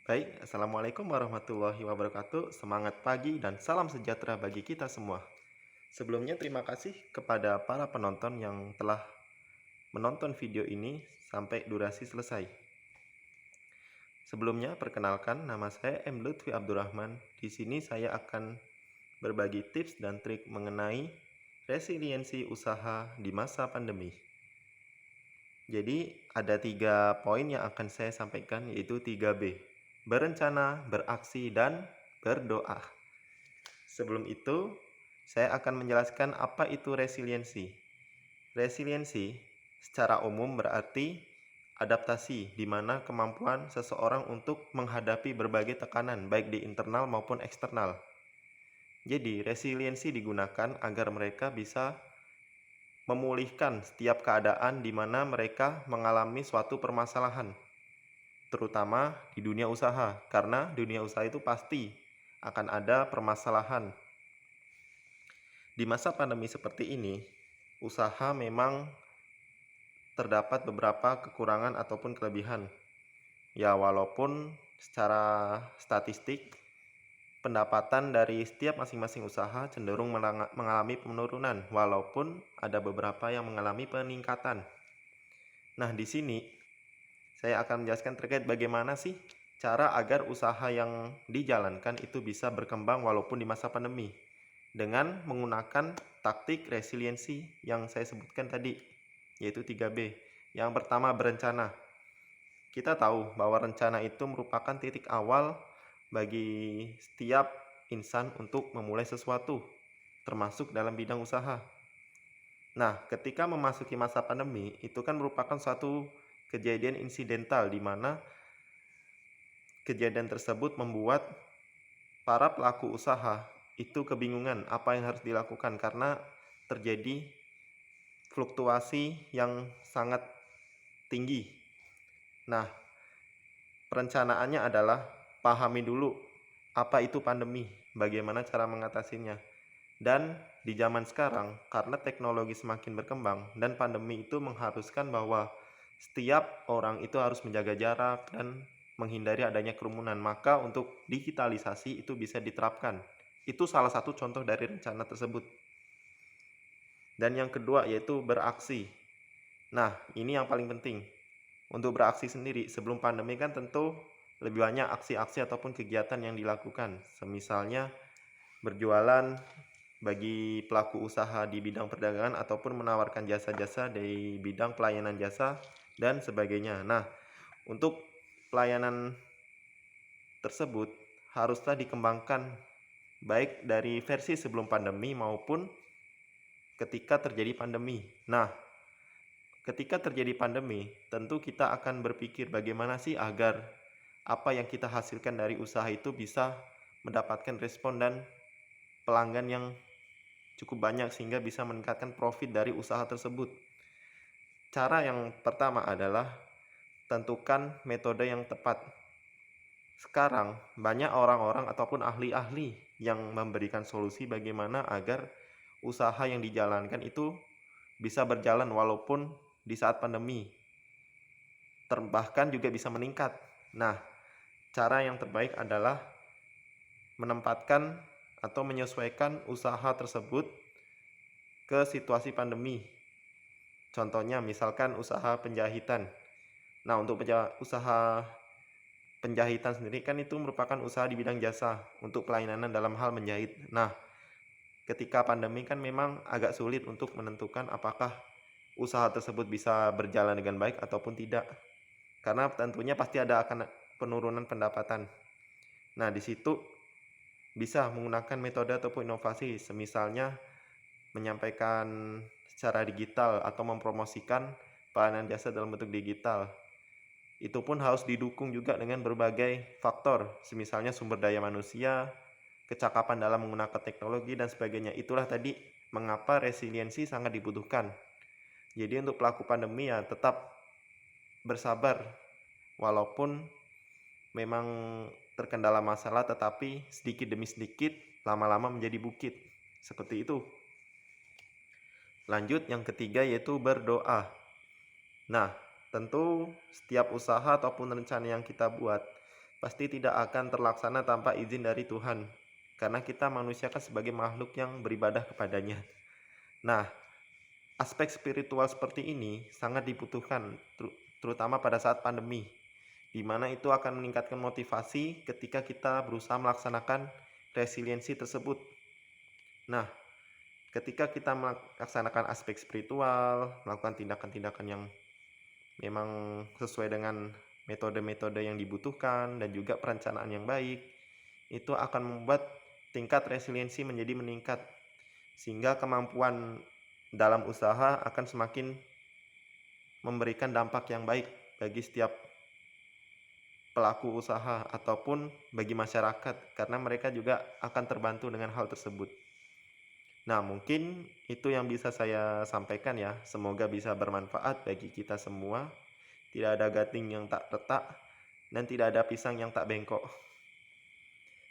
Baik, Assalamualaikum warahmatullahi wabarakatuh. Semangat pagi dan salam sejahtera bagi kita semua. Sebelumnya terima kasih kepada para penonton yang telah menonton video ini sampai durasi selesai. Sebelumnya, perkenalkan nama saya M. Lutfi Abdurrahman. Di sini saya akan berbagi tips dan trik mengenai resiliensi usaha di masa pandemi. Jadi, ada 3 poin yang akan saya sampaikan, yaitu 3B. Berencana, beraksi, dan berdoa. Sebelum itu, saya akan menjelaskan apa itu resiliensi. Resiliensi secara umum berarti adaptasi, di mana kemampuan seseorang untuk menghadapi berbagai tekanan, baik di internal maupun eksternal. Jadi, resiliensi digunakan agar mereka bisa memulihkan setiap keadaan di mana mereka mengalami suatu permasalahan, terutama di dunia usaha, karena dunia usaha itu pasti akan ada permasalahan. Di masa pandemi seperti ini, usaha memang terdapat beberapa kekurangan ataupun kelebihan. Ya, walaupun secara statistik, pendapatan dari setiap masing-masing usaha cenderung mengalami penurunan, walaupun ada beberapa yang mengalami peningkatan. Nah, di sini saya akan menjelaskan terkait bagaimana sih cara agar usaha yang dijalankan itu bisa berkembang walaupun di masa pandemi, dengan menggunakan taktik resiliensi yang saya sebutkan tadi, yaitu 3B. Yang pertama, berencana. Kita tahu bahwa rencana itu merupakan titik awal bagi setiap insan untuk memulai sesuatu, termasuk dalam bidang usaha. Nah, ketika memasuki masa pandemi, itu kan merupakan suatu kejadian insidental di mana kejadian tersebut membuat para pelaku usaha itu kebingungan apa yang harus dilakukan karena terjadi fluktuasi yang sangat tinggi. Nah, perencanaannya adalah pahami dulu apa itu pandemi, bagaimana cara mengatasinya. Dan di zaman sekarang, karena teknologi semakin berkembang dan pandemi itu mengharuskan bahwa setiap orang itu harus menjaga jarak dan menghindari adanya kerumunan, maka untuk digitalisasi itu bisa diterapkan. Itu salah satu contoh dari rencana tersebut. Dan yang kedua yaitu beraksi. Nah, ini yang paling penting. Untuk beraksi sendiri, sebelum pandemi kan tentu lebih banyak aksi-aksi ataupun kegiatan yang dilakukan. Semisalnya berjualan bagi pelaku usaha di bidang perdagangan ataupun menawarkan jasa-jasa di bidang pelayanan jasa dan sebagainya. Nah, untuk pelayanan tersebut haruslah dikembangkan baik dari versi sebelum pandemi maupun ketika terjadi pandemi. Nah, ketika terjadi pandemi, tentu kita akan berpikir bagaimana sih agar apa yang kita hasilkan dari usaha itu bisa mendapatkan respon dan pelanggan yang cukup banyak sehingga bisa meningkatkan profit dari usaha tersebut. Cara yang pertama adalah tentukan metode yang tepat. Sekarang banyak orang-orang ataupun ahli-ahli yang memberikan solusi bagaimana agar usaha yang dijalankan itu bisa berjalan walaupun di saat pandemi. Bahkan juga bisa meningkat. Nah, cara yang terbaik adalah menempatkan atau menyesuaikan usaha tersebut ke situasi pandemi. Contohnya misalkan usaha penjahitan. Nah, untuk usaha penjahitan sendiri kan itu merupakan usaha di bidang jasa untuk pelayanan dalam hal menjahit. Nah, ketika pandemi kan memang agak sulit untuk menentukan apakah usaha tersebut bisa berjalan dengan baik ataupun tidak. Karena tentunya pasti ada akan penurunan pendapatan. Nah, di situ bisa menggunakan metode ataupun inovasi, semisalnya menyampaikan secara digital atau mempromosikan pelayanan jasa dalam bentuk digital. Itu pun harus didukung juga dengan berbagai faktor, misalnya sumber daya manusia, kecakapan dalam menggunakan teknologi, dan sebagainya. Itulah tadi mengapa resiliensi sangat dibutuhkan. Jadi untuk pelaku pandemi ya tetap bersabar, walaupun memang terkendala masalah, tetapi sedikit demi sedikit lama-lama menjadi bukit. Seperti itu. Lanjut yang ketiga yaitu berdoa. Nah, tentu setiap usaha ataupun rencana yang kita buat pasti tidak akan terlaksana tanpa izin dari Tuhan. Karena kita manusia kan sebagai makhluk yang beribadah kepadanya. Nah, aspek spiritual seperti ini sangat dibutuhkan, terutama pada saat pandemi, di mana itu akan meningkatkan motivasi ketika kita berusaha melaksanakan resiliensi tersebut. Nah, ketika kita melaksanakan aspek spiritual, melakukan tindakan-tindakan yang memang sesuai dengan metode-metode yang dibutuhkan dan juga perencanaan yang baik, itu akan membuat tingkat resiliensi menjadi meningkat, sehingga kemampuan dalam usaha akan semakin memberikan dampak yang baik bagi setiap pelaku usaha ataupun bagi masyarakat, karena mereka juga akan terbantu dengan hal tersebut. Nah, mungkin itu yang bisa saya sampaikan ya. Semoga bisa bermanfaat bagi kita semua. Tidak ada gading yang tak retak dan tidak ada pisang yang tak bengkok.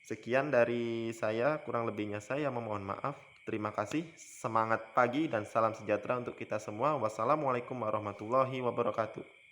Sekian dari saya, kurang lebihnya saya memohon maaf. Terima kasih, semangat pagi dan salam sejahtera untuk kita semua. Wassalamualaikum warahmatullahi wabarakatuh.